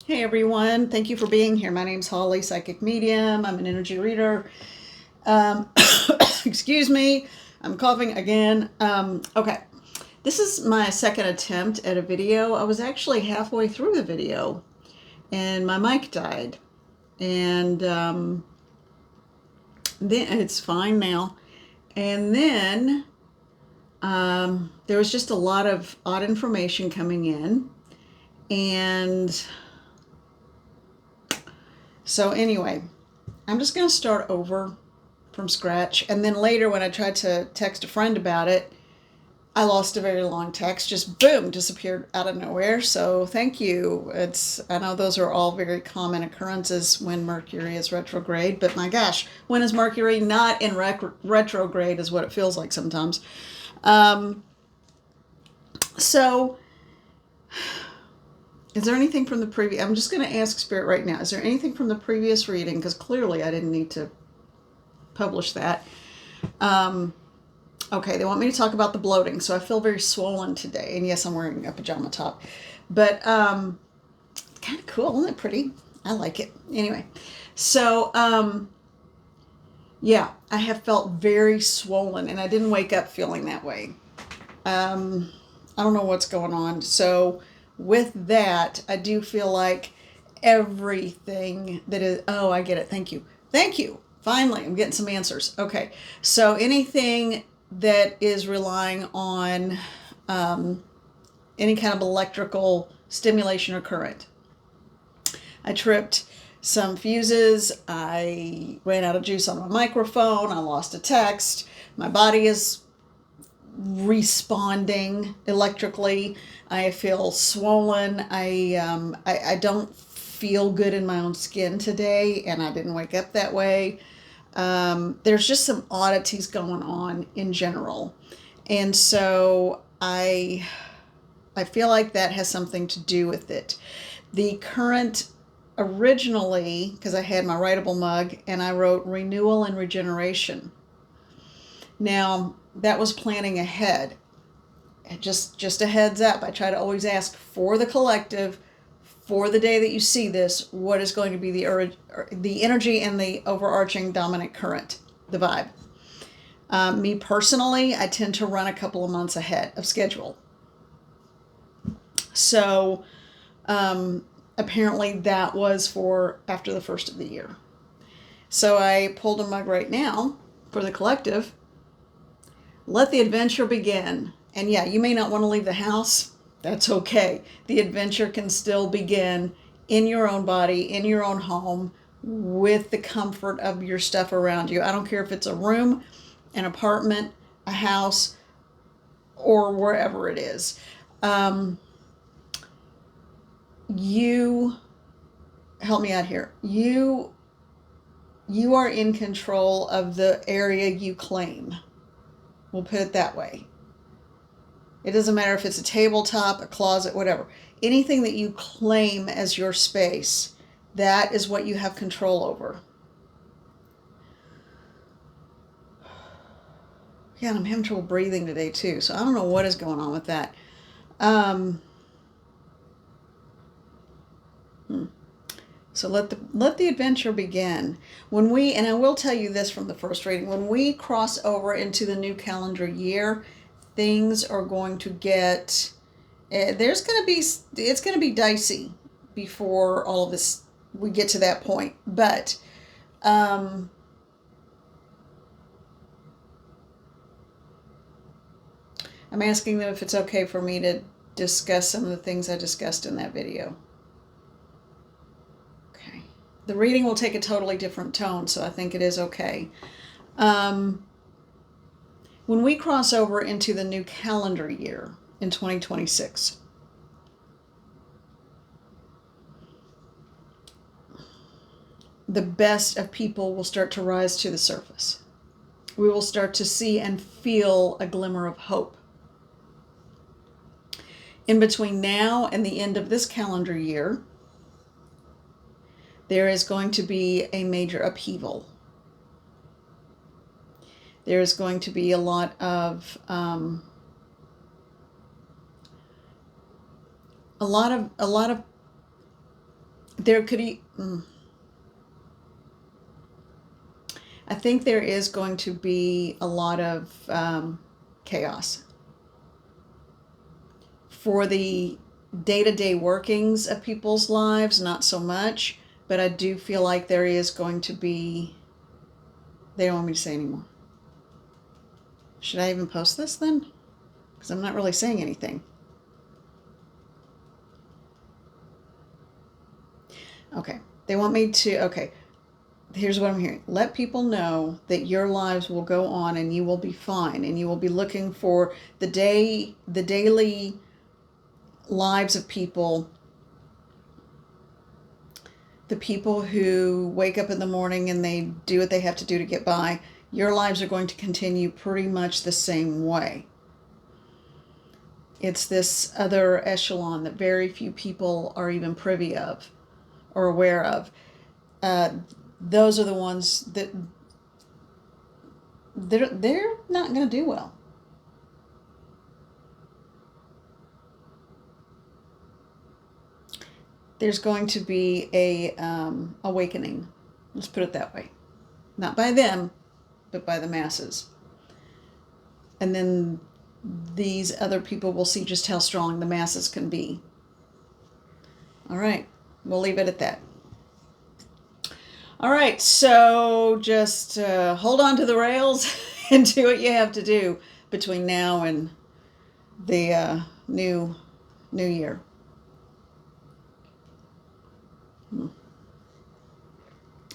Hey everyone, thank you for being here. My name's Holly, psychic medium. I'm an energy reader. Um, excuse me, I'm coughing again. Okay, this is my second attempt at a video. I was actually halfway through the video and my mic died. And then it's fine now. And then there was just a lot of odd information coming in. And so, anyway, I'm just going to start over from scratch. And then later, when I tried to text a friend about it, I lost a very long text, just boom, disappeared out of nowhere. So thank you. I know those are all very common occurrences when Mercury is retrograde, but my gosh, when is Mercury not in retrograde is what it feels like sometimes. Um, so is there anything from the previous, I'm just going to ask Spirit right now, is there anything from the previous reading? Because clearly I didn't need to publish that. Okay, they want me to talk about the bloating, so I feel very swollen today. And yes, I'm wearing a pajama top. But it's kind of cool, isn't it pretty? I like it. Anyway, so yeah, I have felt very swollen, and I didn't wake up feeling that way. I don't know what's going on. So with that, I do feel like everything that is, oh, I get it. Thank you. Thank you. Finally, I'm getting some answers. Okay. So anything that is relying on any kind of electrical stimulation or current. I tripped some fuses. I ran out of juice on my microphone. I lost a text. My body is responding electrically. I feel swollen. I don't feel good in my own skin today, and I didn't wake up that way. There's just some oddities going on in general, and so I feel like that has something to do with it. The current originally, because I had my writable mug and I wrote renewal and regeneration. Now that was planning ahead. Just a heads up. I try to always ask for the collective, for the day that you see this, what is going to be the energy and the overarching dominant current, the vibe. Me personally, I tend to run a couple of months ahead of schedule. So apparently that was for after the first of the year. So I pulled a mug right now for the collective. Let the adventure begin. And yeah, you may not want to leave the house. That's okay. The adventure can still begin in your own body, in your own home, with the comfort of your stuff around you. I don't care if it's a room, an apartment, a house, or wherever it is. You help me out here. You are in control of the area you claim. We'll put it that way. It doesn't matter if it's a tabletop, a closet, whatever. Anything that you claim as your space, that is what you have control over. Yeah, and I'm having trouble breathing today too, so I don't know what is going on with that. So let the adventure begin. And I will tell you this from the first reading, when we cross over into the new calendar year, things are going to get, it's going to be dicey before all of this, we get to that point. But, I'm asking them if it's okay for me to discuss some of the things I discussed in that video. Okay. The reading will take a totally different tone, so I think it is okay. When we cross over into the new calendar year in 2026, the best of people will start to rise to the surface. We will start to see and feel a glimmer of hope. In between now and the end of this calendar year, there is going to be a major upheaval. There is going to be a lot of there could be, I think there is going to be a lot of chaos for the day-to-day workings of people's lives, not so much, but I do feel like there is going to be, they don't want me to say anymore. Should I even post this then? Because I'm not really saying anything. Okay, they want me to, okay, here's what I'm hearing. Let people know that your lives will go on and you will be fine, and you will be looking for the daily lives of people, the people who wake up in the morning and they do what they have to do to get by. Your lives are going to continue pretty much the same way. It's this other echelon that very few people are even privy of or aware of. Those are the ones that they're not going to do well. There's going to be a awakening. Let's put it that way. Not by them, but by the masses. And then these other people will see just how strong the masses can be. All right, we'll leave it at that. All right, so just hold on to the rails and do what you have to do between now and the new year.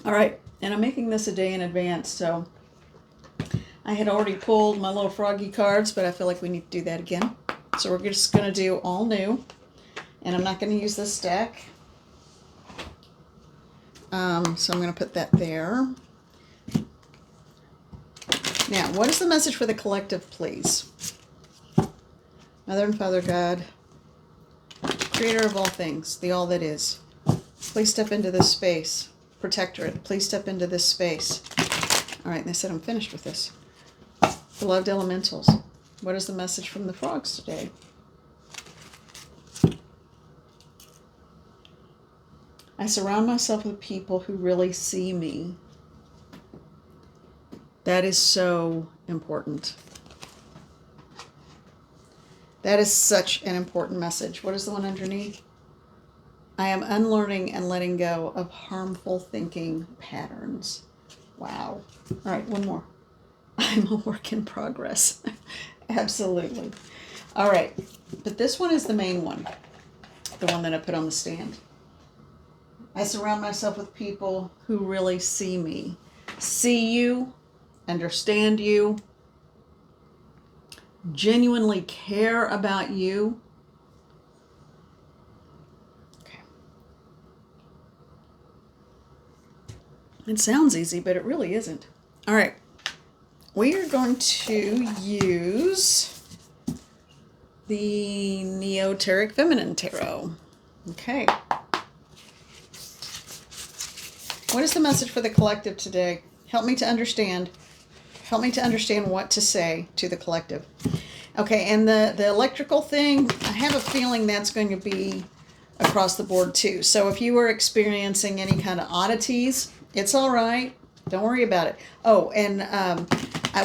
All right, and I'm making this a day in advance, so I had already pulled my little froggy cards, but I feel like we need to do that again. So we're just going to do all new, and I'm not going to use this stack. So I'm going to put that there. Now, what is the message for the collective, please? Mother and Father God, creator of all things, the all that is. Please step into this space. Protectorate, please step into this space. All right, and they said I'm finished with this. Beloved elementals, what is the message from the frogs today? I surround myself with people who really see me. That is so important. That is such an important message. What is the one underneath? I am unlearning and letting go of harmful thinking patterns. Wow. All right, one more. I'm a work in progress. Absolutely. All right, but this one is the main one, the one that I put on the stand. I surround myself with people who really see me, see you, understand you, genuinely care about you. Okay. It sounds easy, but it really isn't. All right. We are going to use the Neoteric Feminine Tarot. Okay. What is the message for the collective today? Help me to understand. Help me to understand what to say to the collective. Okay, and the electrical thing, I have a feeling that's going to be across the board too. So if you were experiencing any kind of oddities, it's all right. Don't worry about it. Oh, and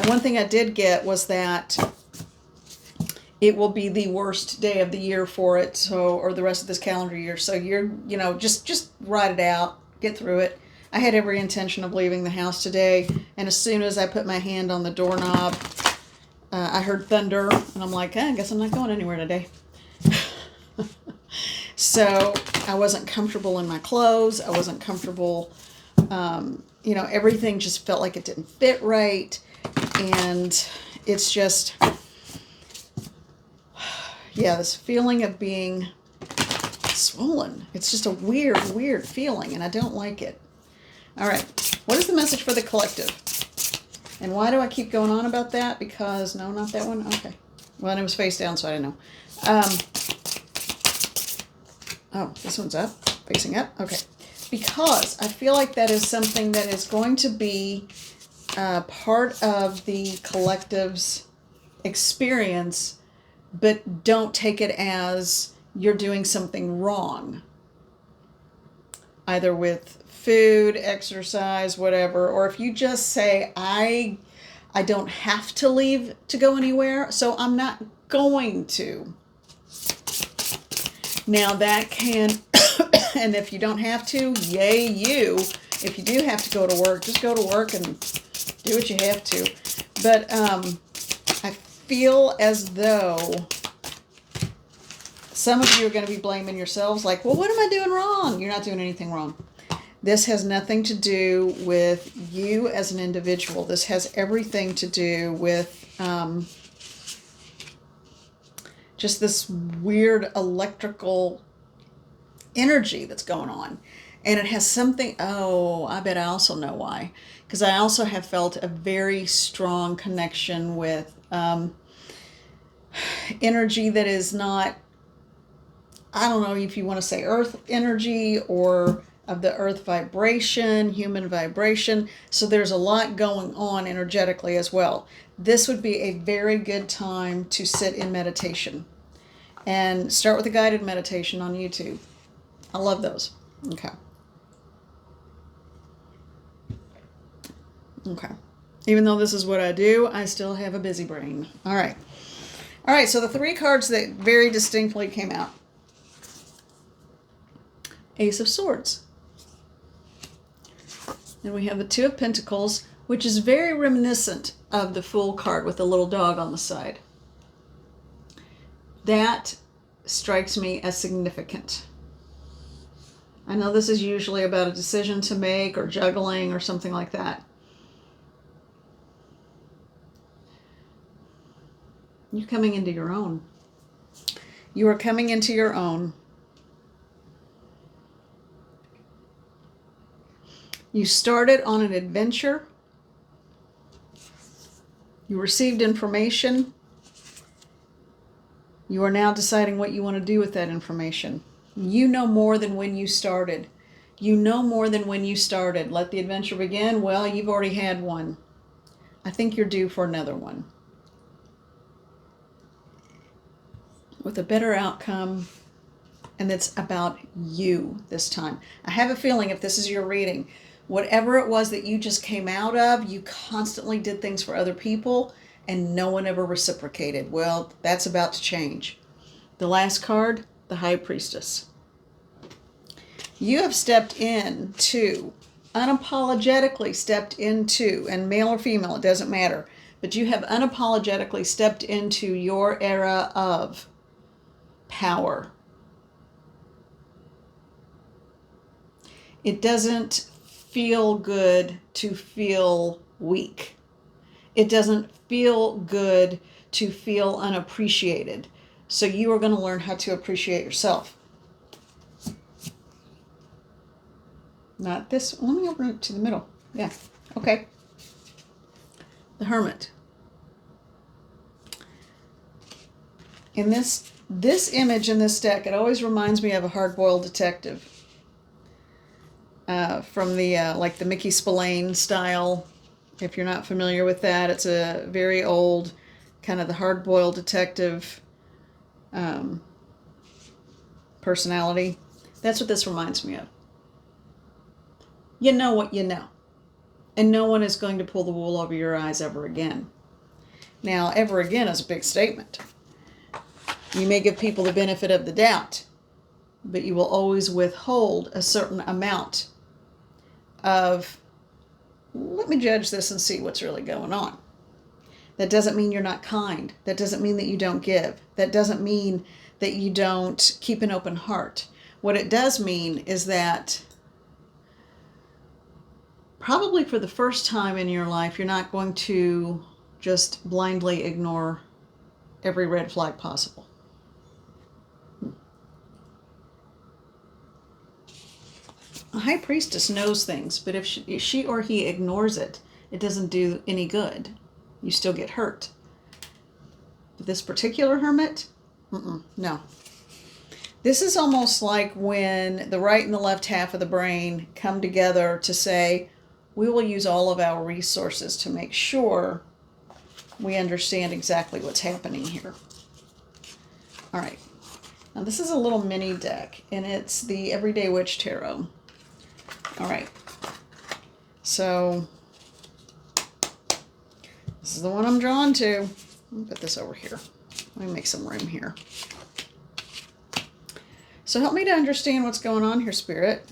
one thing I did get was that it will be the worst day of the year for it, so, or the rest of this calendar year. So you're, just ride it out, get through it. I had every intention of leaving the house today, and as soon as I put my hand on the doorknob, I heard thunder, and I'm like, I guess I'm not going anywhere today. So I wasn't comfortable in my clothes. I wasn't comfortable. Everything just felt like it didn't fit right, and it's just, this feeling of being swollen. It's just a weird feeling, and I don't like it. All right, what is the message for the collective? And why do I keep going on about that? Because, no, not that one. Okay. Well, and it was face down, so I didn't know. Oh, this one's up, facing up. Okay. Because I feel like that is something that is going to be part of the collective's experience, but don't take it as you're doing something wrong. either with food, exercise, whatever, or if you just say, I don't have to leave to go anywhere, so I'm not going to. Now that can, and if you don't have to, yay you. If you do have to go to work, just go to work and do what you have to. But I feel as though some of you are going to be blaming yourselves, like, well, what am I doing wrong? You're not doing anything wrong. This has nothing to do with you as an individual. This has everything to do with just this weird electrical energy that's going on. And it has something, oh, I bet I also know why. Because I also have felt a very strong connection with energy that is not, I don't know if you want to say earth energy or of the earth vibration, human vibration. So there's a lot going on energetically as well. This would be a very good time to sit in meditation. And start with a guided meditation on YouTube. I love those. Okay. Okay. Even though this is what I do, I still have a busy brain. All right. All right, so the 3 cards that very distinctly came out. Ace of Swords. And we have the 2 of Pentacles, which is very reminiscent of the Fool card with the little dog on the side. That strikes me as significant. I know this is usually about a decision to make or juggling or something like that. You're coming into your own. You are coming into your own. You started on an adventure. You received information. You are now deciding what you want to do with that information. You know more than when you started. You know more than when you started. Let the adventure begin. Well, you've already had one. I think you're due for another one. With a better outcome, and it's about you this time. I have a feeling if this is your reading, whatever it was that you just came out of, you constantly did things for other people and no one ever reciprocated. Well, that's about to change. The last card, the High Priestess. You have stepped into, unapologetically stepped into, and male or female, it doesn't matter, but you have unapologetically stepped into your era of power. It doesn't feel good to feel weak. It doesn't feel good to feel unappreciated. So you are going to learn how to appreciate yourself. Not this. Let me open it to the middle. Yeah. Okay. The Hermit. In this image in this deck, it always reminds me of a hard-boiled detective. From the like the Mickey Spillane style. If you're not familiar with that, it's a very old kind of the hard-boiled detective personality. That's what this reminds me of. You know what you know. And no one is going to pull the wool over your eyes ever again. Now, ever again is a big statement. You may give people the benefit of the doubt, but you will always withhold a certain amount of, let me judge this and see what's really going on. That doesn't mean you're not kind. That doesn't mean that you don't give. That doesn't mean that you don't keep an open heart. What it does mean is that probably for the first time in your life, you're not going to just blindly ignore every red flag possible. A High Priestess knows things, but if she or he ignores it, it doesn't do any good. You still get hurt. This particular hermit? No. This is almost like when the right and the left half of the brain come together to say, we will use all of our resources to make sure we understand exactly what's happening here. All right. Now this is a little mini deck, and it's the Everyday Witch Tarot. All right. So this is the one I'm drawn to. Let me put this over here. Let me make some room here. So help me to understand what's going on here, Spirit.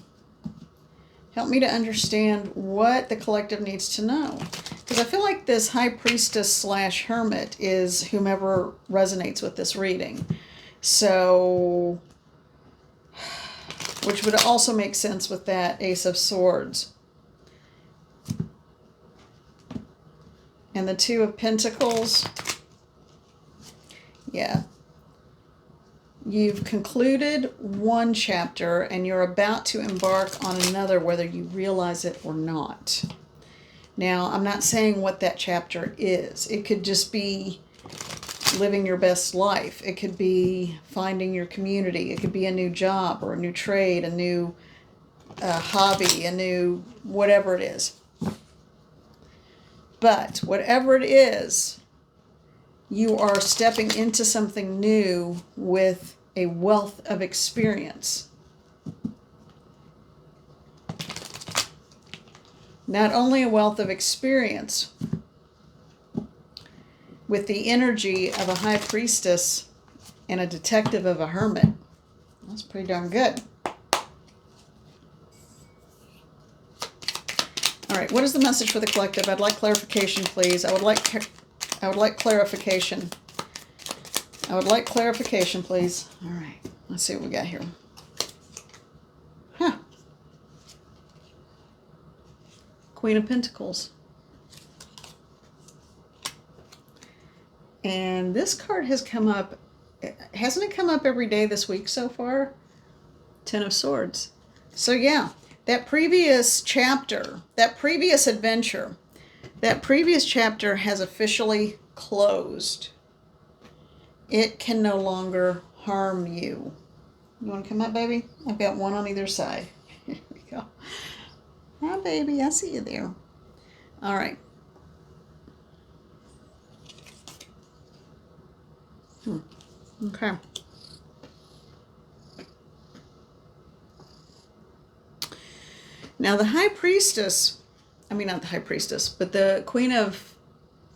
Help me to understand what the collective needs to know. Because I feel like this High Priestess / Hermit is whomever resonates with this reading. So, which would also make sense with that Ace of Swords. And the Two of Pentacles. Yeah. You've concluded one chapter and you're about to embark on another, whether you realize it or not. Now, I'm not saying what that chapter is. It could just be living your best life. It could be finding your community. It could be a new job or a new trade, a new hobby, a new whatever it is. But whatever it is, you are stepping into something new with a wealth of experience. Not only a wealth of experience, with the energy of a High Priestess and a detective of a Hermit. That's pretty darn good. All right, what is the message for the collective? I'd like clarification, please. I would like clarification. I would like clarification, please. All right, let's see what we got here. Huh. Queen of Pentacles. And this card has come up, hasn't it come up every day this week so far? Ten of Swords. So yeah, that previous chapter, that previous adventure, that previous chapter has officially closed. It can no longer harm you. You want to come up, baby? I've got one on either side. Here we go. Hi, baby. I see you there. All right. Okay. Now the High Priestess, I mean not the High Priestess, but the Queen of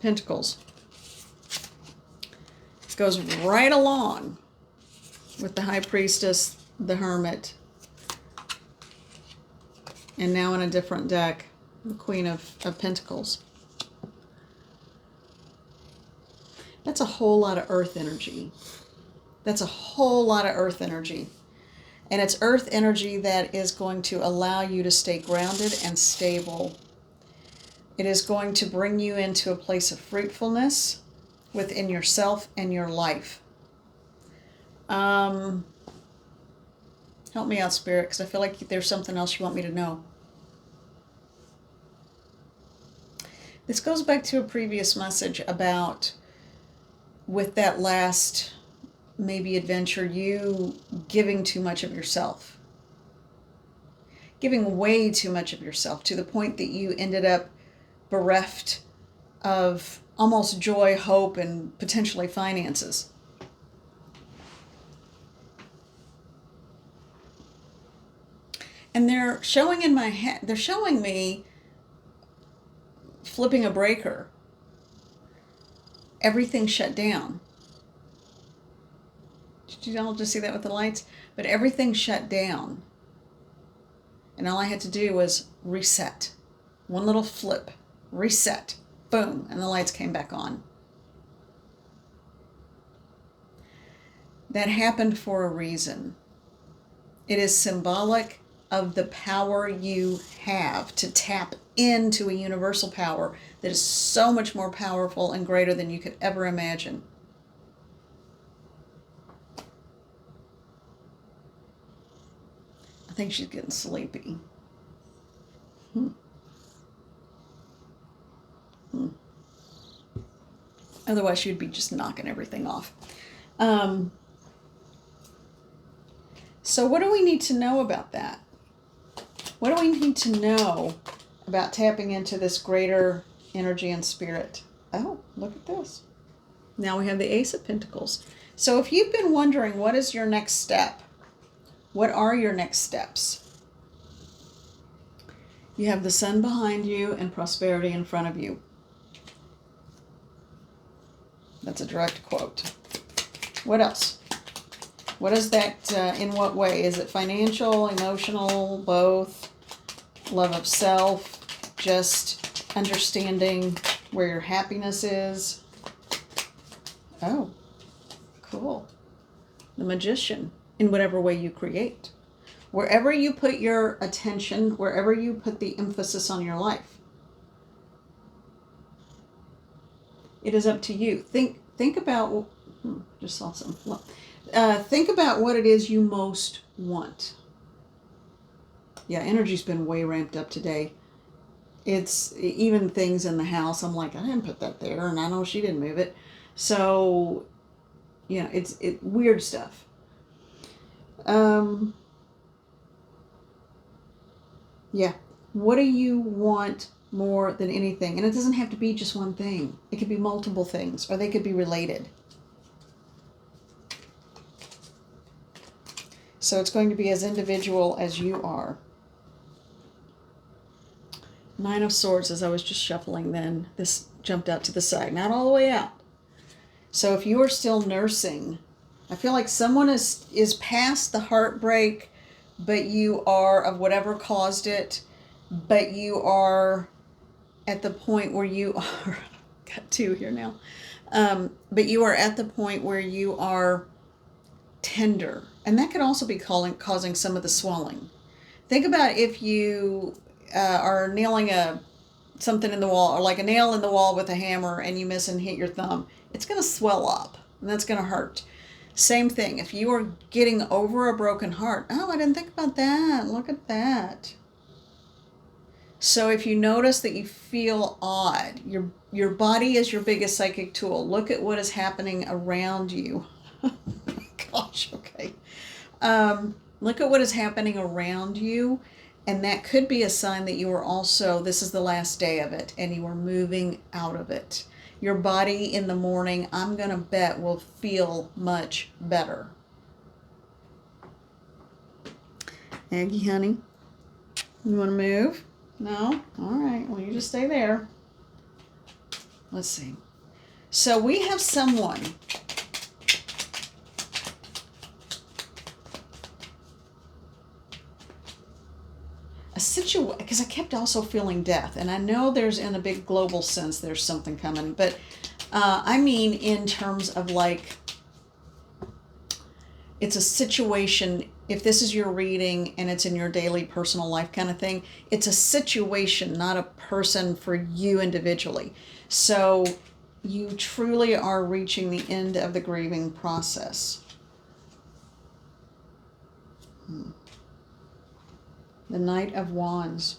Pentacles goes right along with the High Priestess, the Hermit, and now in a different deck, the Queen of Pentacles. That's a whole lot of earth energy. That's a whole lot of earth energy. And it's earth energy that is going to allow you to stay grounded and stable. It is going to bring you into a place of fruitfulness within yourself and your life. Help me out, Spirit, because I feel like there's something else you want me to know. This goes back to a previous message about, with that last maybe adventure, you giving too much of yourself. Giving way too much of yourself to the point that you ended up bereft of almost joy, hope, and potentially finances. And they're showing in my head, they're showing me flipping a breaker. Everything shut down. Did you all just see that with the lights? But everything shut down. And all I had to do was reset. One little flip. Reset. Boom. And the lights came back on. That happened for a reason. It is symbolic of the power you have to tap into a universal power that is so much more powerful and greater than you could ever imagine. I think she's getting sleepy. Otherwise, she'd be just knocking everything off. So what do we need to know about that? What do we need to know about tapping into this greater energy and spirit? Oh, look at this. Now we have the Ace of Pentacles. So if you've been wondering, what is your next step? What are your next steps? You have the sun behind you and prosperity in front of you. That's a direct quote. What else? What is that, in what way? Is it financial, emotional, both? Love of self, just understanding where your happiness is? Oh, cool. The Magician, in whatever way you create. Wherever you put your attention, wherever you put the emphasis on your life, it is up to you. Think about, just saw some. Think about what it is you most want. Yeah, energy's been way ramped up today. It's even things in the house. I'm like, I didn't put that there, and I know she didn't move it. So, it's weird stuff. Yeah. What do you want more than anything? And it doesn't have to be just one thing. It could be multiple things, or they could be related. So it's going to be as individual as you are. Nine of Swords, as I was just shuffling then, this jumped out to the side, not all the way out. So if you are still nursing, I feel like someone is past the heartbreak, but you are, of whatever caused it, but you are at the point where you are, got two here now, but you are at the point where you are tender. And that could also be causing some of the swelling. Think about if you are nailing something in the wall, or like a nail in the wall with a hammer, and you miss and hit your thumb. It's going to swell up, and that's going to hurt. Same thing. If you are getting over a broken heart, oh, I didn't think about that. Look at that. So if you notice that you feel odd, your body is your biggest psychic tool. Look at what is happening around you. Gosh, okay. Look at what is happening around you, and that could be a sign that you are also, this is the last day of it, and you are moving out of it. Your body in the morning, I'm going to bet, will feel much better. Aggie, honey, you want to move? No? All right. Well, you just stay there. Let's see. So we have someone. Because I kept also feeling death, and I know there's, in a big global sense, there's something coming, but I mean in terms of like, it's a situation. If this is your reading and it's in your daily personal life kind of thing, it's a situation, not a person for you individually. So you truly are reaching the end of the grieving process. The Knight of Wands.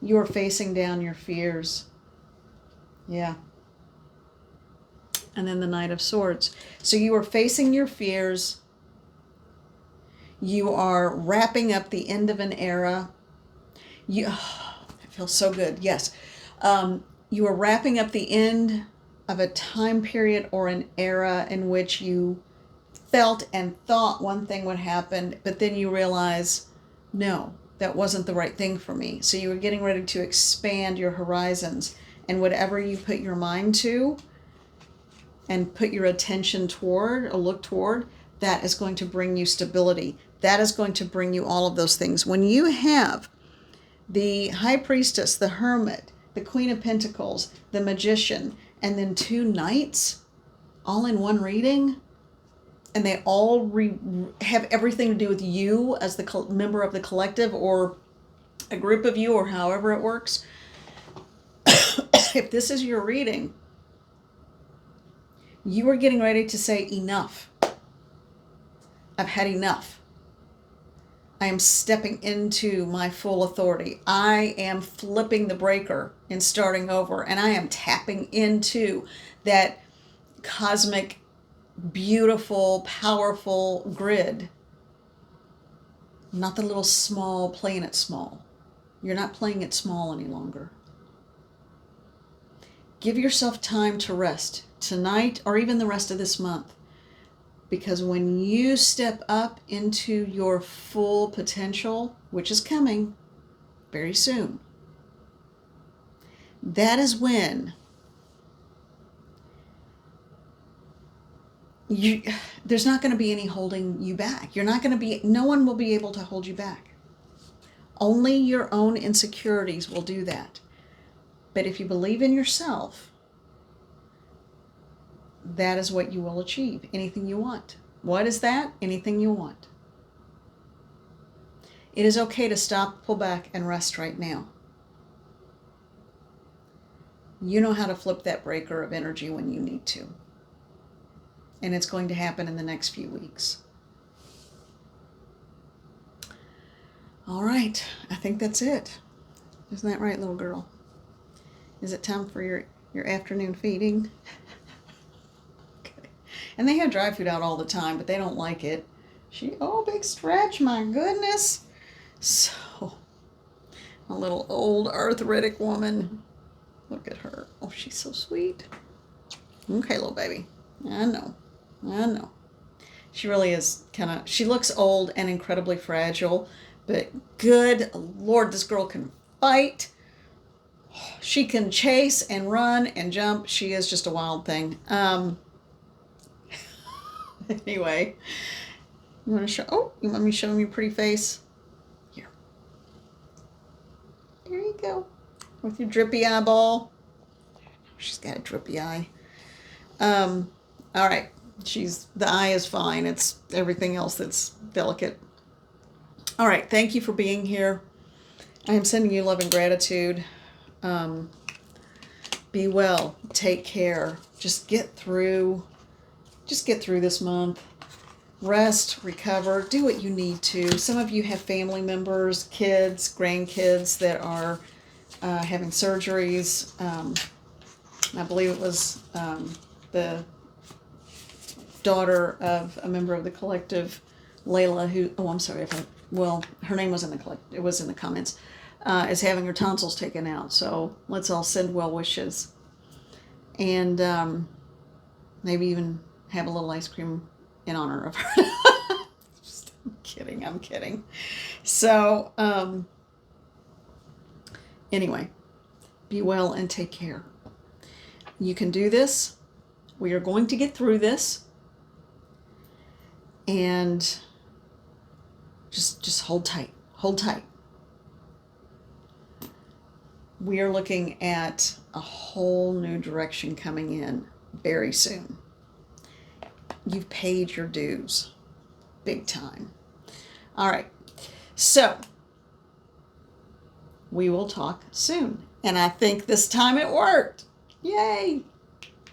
You are facing down your fears. Yeah. And then the Knight of Swords. So you are facing your fears. You are wrapping up the end of an era. It feels so good. Yes. You are wrapping up the end of a time period or an era in which you felt and thought one thing would happen, but then you realize, no, that wasn't the right thing for me. So you were getting ready to expand your horizons, and whatever you put your mind to and put your attention toward or look toward, that is going to bring you stability. That is going to bring you all of those things. When you have the High Priestess, the Hermit, the Queen of Pentacles, the Magician, and then two Knights all in one reading, and they all have everything to do with you as the member of the collective or a group of you or however it works. If this is your reading, you are getting ready to say enough. I've had enough. I am stepping into my full authority. I am flipping the breaker and starting over, and I am tapping into that cosmic, beautiful, powerful grid. Not the little small, playing it small. You're not playing it small any longer. Give yourself time to rest tonight or even the rest of this month. Because when you step up into your full potential, which is coming, very soon. That is when there's not going to be any holding you back. No one will be able to hold you back. Only your own insecurities will do that. But if you believe in yourself, that is what you will achieve. Anything you want. What is that? Anything you want. It is okay to stop, pull back, and rest right now. You know how to flip that breaker of energy when you need to. And it's going to happen in the next few weeks. All right, I think that's it. Isn't that right, little girl? Is it time for your afternoon feeding? Okay. And they have dry food out all the time, but they don't like it. Big stretch, my goodness. So, a little old arthritic woman. Look at her. Oh, she's so sweet. Okay, little baby. I know. She really is she looks old and incredibly fragile, but good Lord, this girl can fight. She can chase and run and jump. She is just a wild thing. Anyway, you want me to show them your pretty face? Here. There you go. With your drippy eyeball. She's got a drippy eye. All right. The eye is fine. It's everything else that's delicate. All right. Thank you for being here. I am sending you love and gratitude. Be well. Take care. Just get through this month. Rest, recover, do what you need to. Some of you have family members, kids, grandkids that are having surgeries. I believe it was the daughter of a member of the collective, Layla, her name was in the collective, it was in the comments, is having her tonsils taken out. So let's all send well wishes. And maybe even have a little ice cream in honor of her. I'm kidding. So, anyway, be well and take care. You can do this. We are going to get through this. And just hold tight. Hold tight. We are looking at a whole new direction coming in very soon. You've paid your dues. Big time. All right. So, we will talk soon. And I think this time it worked. Yay!